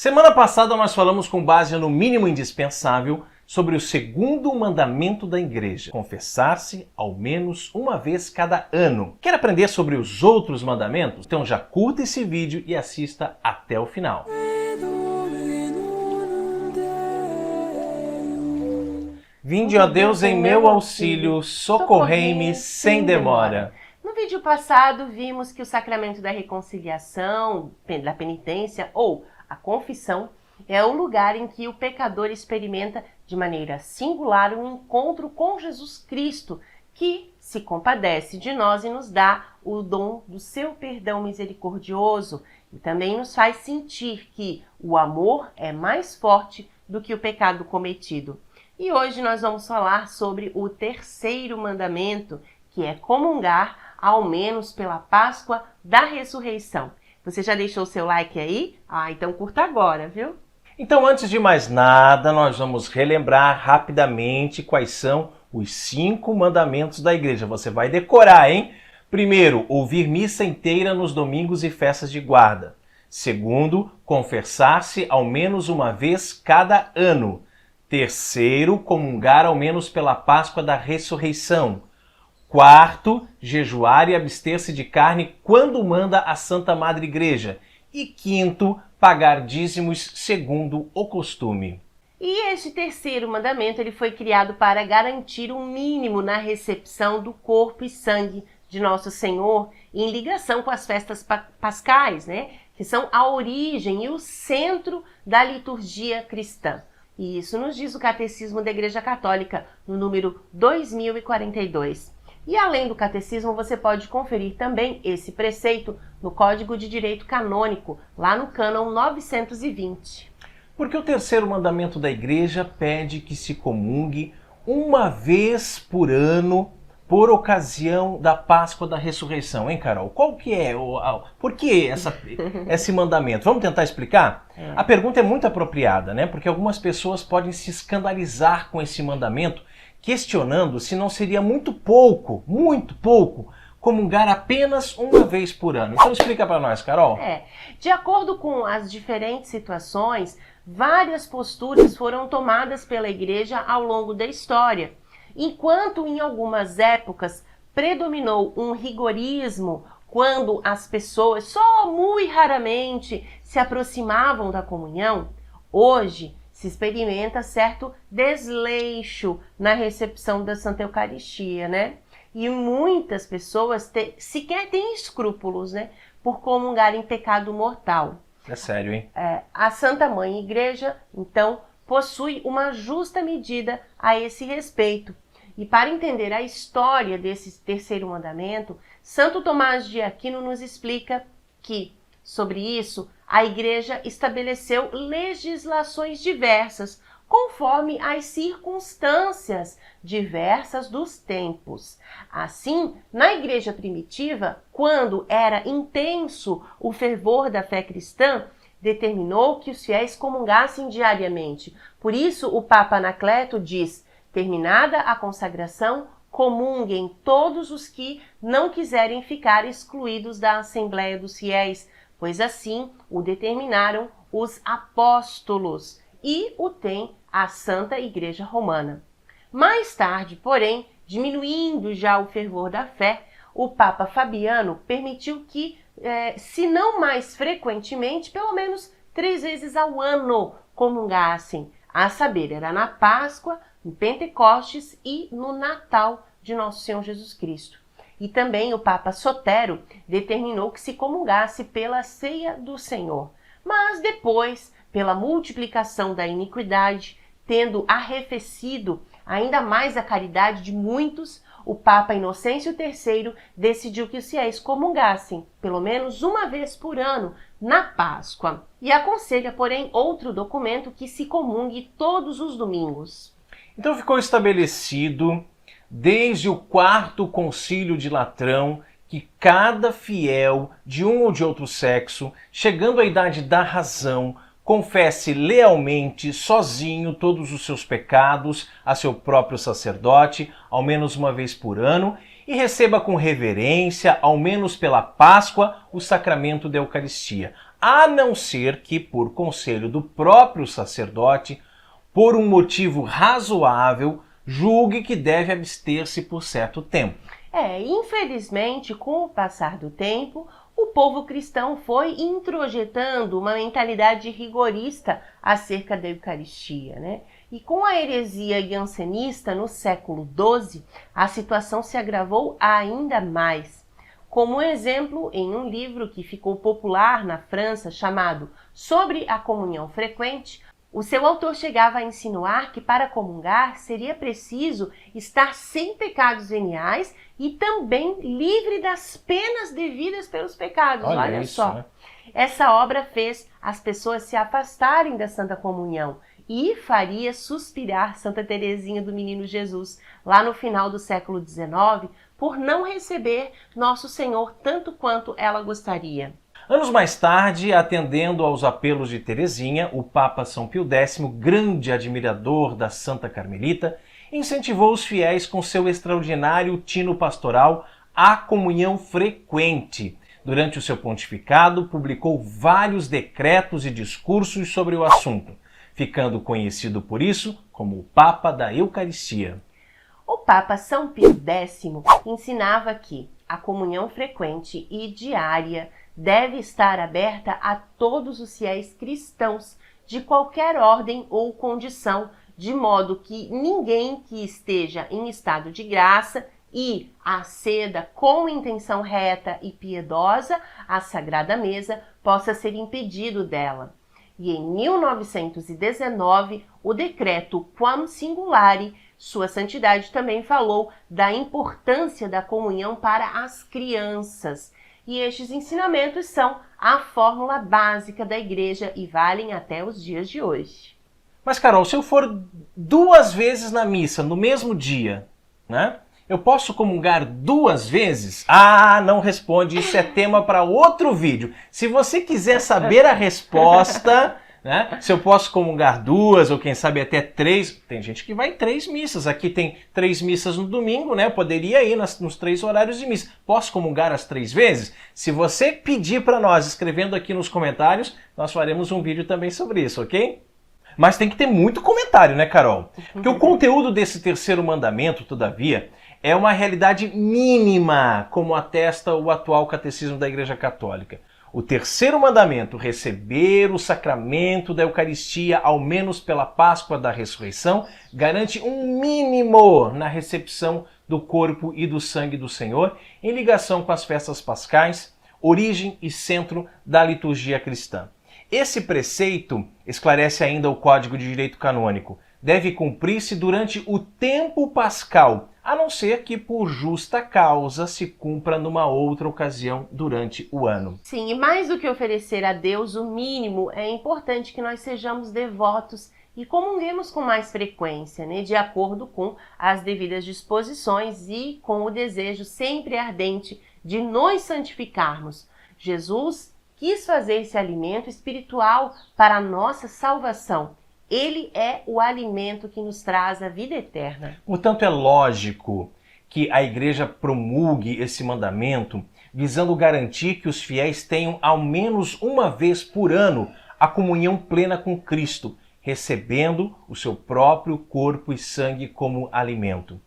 Semana passada nós falamos com base no mínimo indispensável sobre o segundo mandamento da igreja, confessar-se ao menos uma vez cada ano. Quer aprender sobre os outros mandamentos? Então já curta esse vídeo e assista até o final. Vinde, ó Deus, em meu auxílio, socorrei-me sem demora. No vídeo passado vimos que o sacramento da reconciliação, da penitência ou a confissão é o lugar em que o pecador experimenta de maneira singular um encontro com Jesus Cristo, que se compadece de nós e nos dá o dom do seu perdão misericordioso e também nos faz sentir que o amor é mais forte do que o pecado cometido. E hoje nós vamos falar sobre o terceiro mandamento, que é comungar ao menos pela Páscoa da Ressurreição. Você já deixou o seu like aí? Então curta agora, viu? Então, antes de mais nada, nós vamos relembrar rapidamente quais são os 5 mandamentos da igreja. Você vai decorar, hein? Primeiro, ouvir missa inteira nos domingos e festas de guarda. Segundo, confessar-se ao menos uma vez cada ano. Terceiro, comungar ao menos pela Páscoa da Ressurreição. Quarto, jejuar e abster-se de carne quando manda a Santa Madre Igreja. E quinto, pagar dízimos segundo o costume. E este terceiro mandamento ele foi criado para garantir um mínimo na recepção do corpo e sangue de Nosso Senhor em ligação com as festas pascais, que são a origem e o centro da liturgia cristã. E isso nos diz o Catecismo da Igreja Católica, no número 2042. E além do catecismo, você pode conferir também esse preceito no Código de Direito Canônico, lá no cânon 920. Porque o terceiro mandamento da igreja pede que se comungue uma vez por ano por ocasião da Páscoa da Ressurreição, hein, Carol? Qual que é? Por que esse mandamento? Vamos tentar explicar? A pergunta é muito apropriada, Porque algumas pessoas podem se escandalizar com esse mandamento, questionando se não seria muito pouco, comungar apenas uma vez por ano. Então explica para nós, Carol. De acordo com as diferentes situações, várias posturas foram tomadas pela igreja ao longo da história. Enquanto em algumas épocas predominou um rigorismo quando as pessoas só muito raramente se aproximavam da comunhão, hoje se experimenta certo desleixo na recepção da Santa Eucaristia, E muitas pessoas sequer têm escrúpulos, por comungar em pecado mortal. É sério, hein? A Santa Mãe Igreja, então, possui uma justa medida a esse respeito. E para entender a história desse terceiro mandamento, Santo Tomás de Aquino nos explica que, sobre isso, a Igreja estabeleceu legislações diversas, conforme as circunstâncias diversas dos tempos. Assim, na Igreja primitiva, quando era intenso o fervor da fé cristã, determinou que os fiéis comungassem diariamente. Por isso, o Papa Anacleto diz: terminada a consagração, comunguem todos os que não quiserem ficar excluídos da Assembleia dos Fiéis, pois assim o determinaram os apóstolos e o tem a Santa Igreja Romana. Mais tarde, porém, diminuindo já o fervor da fé, o Papa Fabiano permitiu que, se não mais frequentemente, pelo menos 3 vezes ao ano comungassem, a saber, era na Páscoa, no Pentecostes e no Natal de Nosso Senhor Jesus Cristo. E também o Papa Sotero determinou que se comungasse pela ceia do Senhor. Mas depois, pela multiplicação da iniquidade, tendo arrefecido ainda mais a caridade de muitos, o Papa Inocêncio III decidiu que os fiéis comungassem, pelo menos uma vez por ano, na Páscoa. E aconselha, porém, outro documento que se comungue todos os domingos. Então ficou estabelecido, desde o 4º Concílio de Latrão, que cada fiel de um ou de outro sexo, chegando à idade da razão, confesse lealmente, sozinho, todos os seus pecados a seu próprio sacerdote, ao menos uma vez por ano, e receba com reverência, ao menos pela Páscoa, o sacramento da Eucaristia. a não ser que, por conselho do próprio sacerdote, por um motivo razoável, julgue que deve abster-se por certo tempo. Infelizmente, com o passar do tempo, o povo cristão foi introjetando uma mentalidade rigorista acerca da Eucaristia, né? E com a heresia jansenista no século XII, a situação se agravou ainda mais. Como exemplo, em um livro que ficou popular na França chamado Sobre a Comunhão Frequente, o seu autor chegava a insinuar que para comungar seria preciso estar sem pecados veniais e também livre das penas devidas pelos pecados. Olha isso, só. Né? Essa obra fez as pessoas se afastarem da Santa Comunhão e faria suspirar Santa Teresinha do Menino Jesus, lá no final do século XIX, por não receber Nosso Senhor tanto quanto ela gostaria. Anos mais tarde, atendendo aos apelos de Teresinha, o Papa São Pio X, grande admirador da Santa Carmelita, incentivou os fiéis com seu extraordinário tino pastoral à comunhão frequente. Durante o seu pontificado, publicou vários decretos e discursos sobre o assunto, ficando conhecido por isso como o Papa da Eucaristia. O Papa São Pio X ensinava que a comunhão frequente e diária deve estar aberta a todos os fiéis cristãos de qualquer ordem ou condição, de modo que ninguém que esteja em estado de graça e aceda com intenção reta e piedosa à Sagrada Mesa possa ser impedido dela. E em 1919, o decreto Quam Singulari, Sua Santidade também falou da importância da comunhão para as crianças. E estes ensinamentos são a fórmula básica da Igreja e valem até os dias de hoje. Mas, Carol, se eu for 2 vezes na missa no mesmo dia, né? Eu posso comungar 2 vezes? Ah, não responde, isso é tema para outro vídeo. Se você quiser saber a resposta, né? Se eu posso comungar 2 ou quem sabe até 3, tem gente que vai em 3 missas. Aqui tem 3 missas no domingo, né? Eu poderia ir nos 3 horários de missa. Posso comungar as 3 vezes? Se você pedir para nós, escrevendo aqui nos comentários, nós faremos um vídeo também sobre isso, ok? Mas tem que ter muito comentário, né, Carol? Porque o conteúdo desse terceiro mandamento, todavia, é uma realidade mínima, como atesta o atual catecismo da Igreja Católica. O terceiro mandamento, receber o sacramento da Eucaristia, ao menos pela Páscoa da Ressurreição, garante um mínimo na recepção do corpo e do sangue do Senhor, em ligação com as festas pascais, origem e centro da liturgia cristã. Esse preceito esclarece ainda o Código de Direito Canônico. Deve cumprir-se durante o tempo pascal, a não ser que por justa causa se cumpra numa outra ocasião durante o ano. Sim, e mais do que oferecer a Deus o mínimo, é importante que nós sejamos devotos e comunguemos com mais frequência, né, de acordo com as devidas disposições e com o desejo sempre ardente de nos santificarmos. Jesus quis fazer esse alimento espiritual para a nossa salvação. Ele é o alimento que nos traz a vida eterna. Portanto, é lógico que a Igreja promulgue esse mandamento, visando garantir que os fiéis tenham ao menos uma vez por ano a comunhão plena com Cristo, recebendo o seu próprio corpo e sangue como alimento.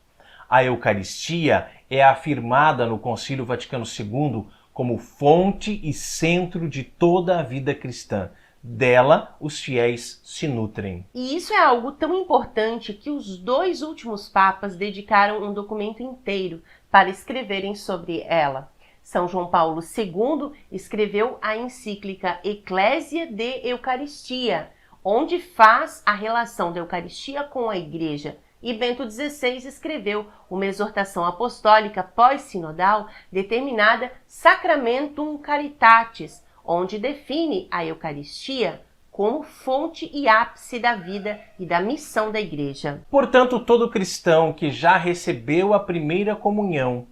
A Eucaristia é afirmada no Concílio Vaticano II como fonte e centro de toda a vida cristã. Dela, os fiéis se nutrem. E isso é algo tão importante que os 2 últimos papas dedicaram um documento inteiro para escreverem sobre ela. São João Paulo II escreveu a encíclica Ecclesia de Eucaristia, onde faz a relação da Eucaristia com a Igreja. E Bento XVI escreveu uma exortação apostólica pós-sinodal denominada Sacramentum Caritatis, onde define a Eucaristia como fonte e ápice da vida e da missão da Igreja. Portanto, todo cristão que já recebeu a primeira comunhão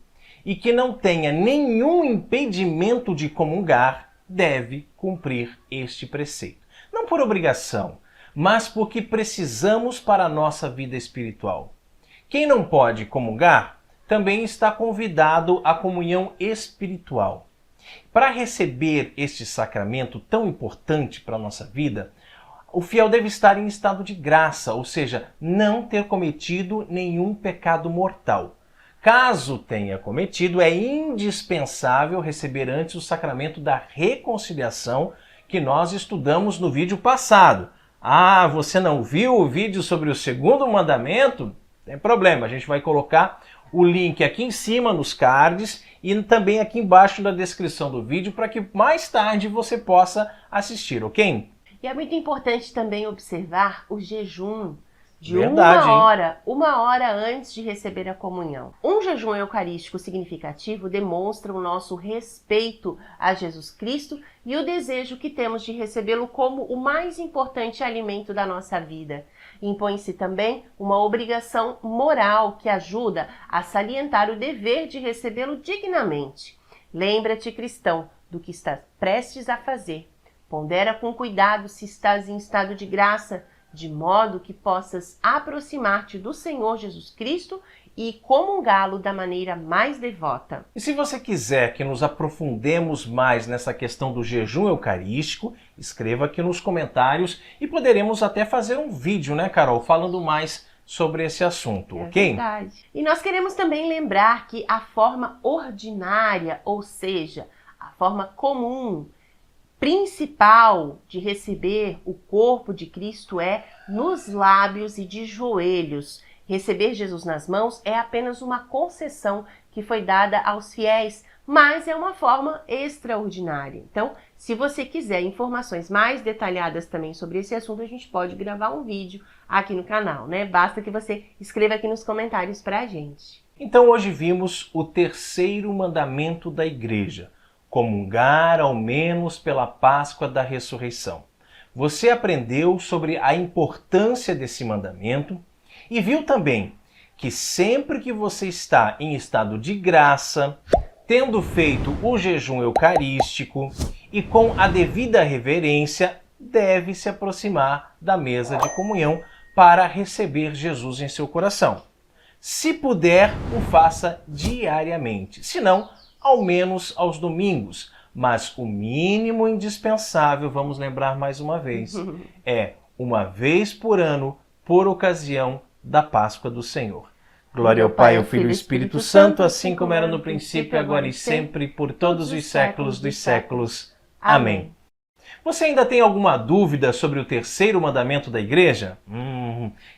e que não tenha nenhum impedimento de comungar, deve cumprir este preceito. Não por obrigação, mas porque precisamos para a nossa vida espiritual. Quem não pode comungar, também está convidado à comunhão espiritual. Para receber este sacramento tão importante para a nossa vida, o fiel deve estar em estado de graça, ou seja, não ter cometido nenhum pecado mortal. Caso tenha cometido, é indispensável receber antes o sacramento da reconciliação que nós estudamos no vídeo passado. Ah, você não viu o vídeo sobre o segundo mandamento? Tem problema, a gente vai colocar o link aqui em cima nos cards e também aqui embaixo na descrição do vídeo para que mais tarde você possa assistir, ok? E é muito importante também observar o jejum de Verdade, uma hora antes de receber a comunhão. Um jejum eucarístico significativo demonstra o nosso respeito a Jesus Cristo e o desejo que temos de recebê-lo como o mais importante alimento da nossa vida. Impõe-se também uma obrigação moral que ajuda a salientar o dever de recebê-lo dignamente. Lembra-te, cristão, do que estás prestes a fazer. Pondera com cuidado se estás em estado de graça, de modo que possas aproximar-te do Senhor Jesus Cristo e comungá-lo da maneira mais devota. E se você quiser que nos aprofundemos mais nessa questão do jejum eucarístico, escreva aqui nos comentários e poderemos até fazer um vídeo, né, Carol, falando mais sobre esse assunto, ok? Verdade. E nós queremos também lembrar que a forma ordinária, ou seja, a forma comum, principal de receber o corpo de Cristo é nos lábios e de joelhos. Receber Jesus nas mãos é apenas uma concessão que foi dada aos fiéis, mas é uma forma extraordinária. Então, se você quiser informações mais detalhadas também sobre esse assunto, a gente pode gravar um vídeo aqui no canal, né? Basta que você escreva aqui nos comentários pra gente. Então hoje vimos o terceiro mandamento da Igreja: comungar ao menos pela Páscoa da Ressurreição. Você aprendeu sobre a importância desse mandamento e viu também que sempre que você está em estado de graça, tendo feito o jejum eucarístico e com a devida reverência, deve se aproximar da mesa de comunhão para receber Jesus em seu coração. Se puder, o faça diariamente. Se não, ao menos aos domingos. Mas o mínimo indispensável, vamos lembrar mais uma vez, é uma vez por ano, por ocasião da Páscoa do Senhor. Glória ao Pai, ao Filho e ao Espírito Santo, assim como era no princípio, agora e sempre, por todos os séculos dos séculos. Amém. Você ainda tem alguma dúvida sobre o terceiro mandamento da Igreja?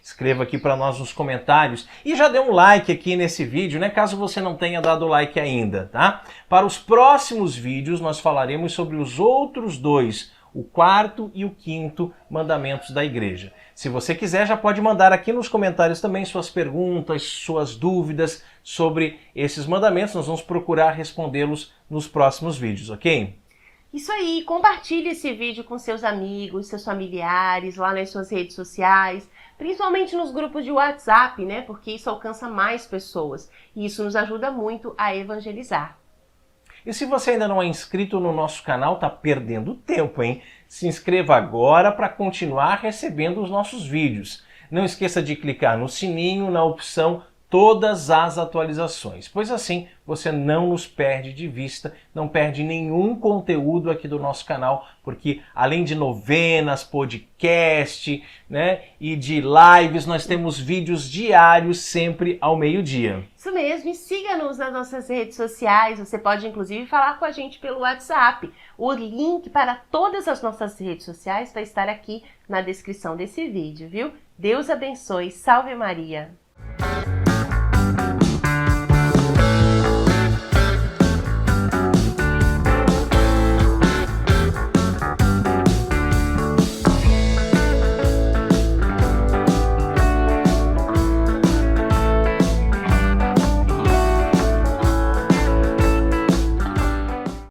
Escreva aqui para nós nos comentários e já dê um like aqui nesse vídeo, né? Caso você não tenha dado like ainda, tá? Para os próximos vídeos nós falaremos sobre os outros dois, o quarto e o quinto mandamentos da Igreja. Se você quiser, já pode mandar aqui nos comentários também suas perguntas, suas dúvidas sobre esses mandamentos. Nós vamos procurar respondê-los nos próximos vídeos, ok? Isso aí, compartilhe esse vídeo com seus amigos, seus familiares, lá nas suas redes sociais, principalmente nos grupos de WhatsApp, né? Porque isso alcança mais pessoas e isso nos ajuda muito a evangelizar. E se você ainda não é inscrito no nosso canal, tá perdendo tempo, hein? Se inscreva agora para continuar recebendo os nossos vídeos. Não esqueça de clicar no sininho na opção todas as atualizações, pois assim você não nos perde de vista, não perde nenhum conteúdo aqui do nosso canal, porque além de novenas, podcast, né, e de lives, nós temos vídeos diários sempre ao meio-dia. Isso mesmo, e siga-nos nas nossas redes sociais, você pode inclusive falar com a gente pelo WhatsApp. O link para todas as nossas redes sociais vai estar aqui na descrição desse vídeo, viu? Deus abençoe, salve Maria!